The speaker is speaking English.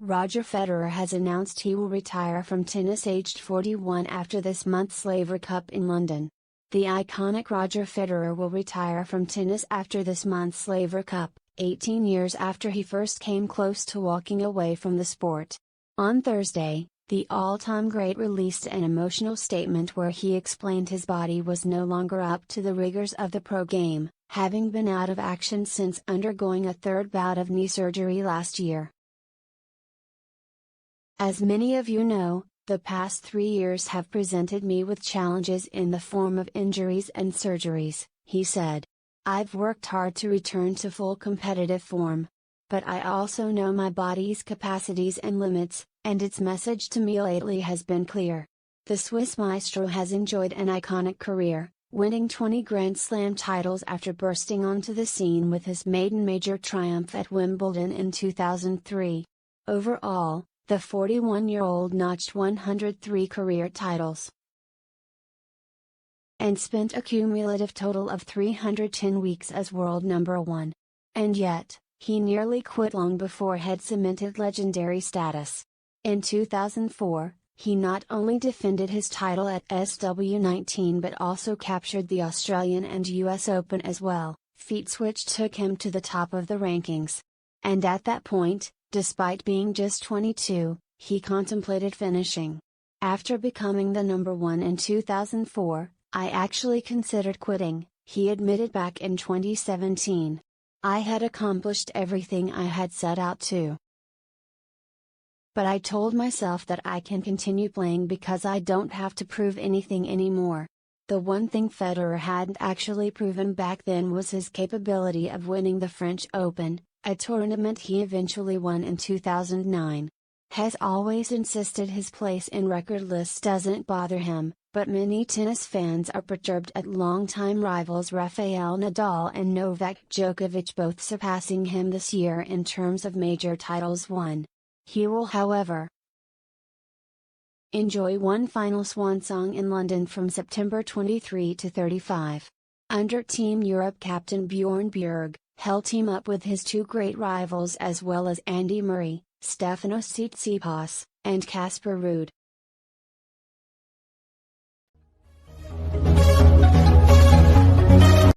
Roger Federer has announced he will retire from tennis aged 41 after this month's Laver Cup in London. The iconic Roger Federer will retire from tennis after this month's Laver Cup, 18 years after he first came close to walking away from the sport. On Thursday, the all-time great released an emotional statement where he explained his body was no longer up to the rigors of the pro game, having been out of action since undergoing a third bout of knee surgery last year. As many of you know, the past 3 years have presented me with challenges in the form of injuries and surgeries, he said. I've worked hard to return to full competitive form. But I also know my body's capacities and limits, and its message to me lately has been clear. The Swiss maestro has enjoyed an iconic career, winning 20 Grand Slam titles after bursting onto the scene with his maiden major triumph at Wimbledon in 2003. Overall, the 41-year-old notched 103 career titles and spent a cumulative total of 310 weeks as world number 1. And yet, he nearly quit long before had cemented legendary status. In 2004, he not only defended his title at SW19 but also captured the Australian and US Open as well, feats which took him to the top of the rankings. And at that point, despite being just 22, he contemplated finishing. After becoming the number 1 in 2004, I actually considered quitting, he admitted back in 2017. I had accomplished everything I had set out to. But I told myself that I can continue playing because I don't have to prove anything anymore. The one thing Federer hadn't actually proven back then was his capability of winning the French Open, a tournament he eventually won in 2009. Has always insisted his place in record lists doesn't bother him, but many tennis fans are perturbed at longtime rivals Rafael Nadal and Novak Djokovic both surpassing him this year in terms of major titles won. He will, however, enjoy one final swan song in London from September 23 to 35. Under Team Europe captain Bjorn Borg, he'll team up with his two great rivals as well as Andy Murray, Stefanos Tsitsipas, and Casper Ruud.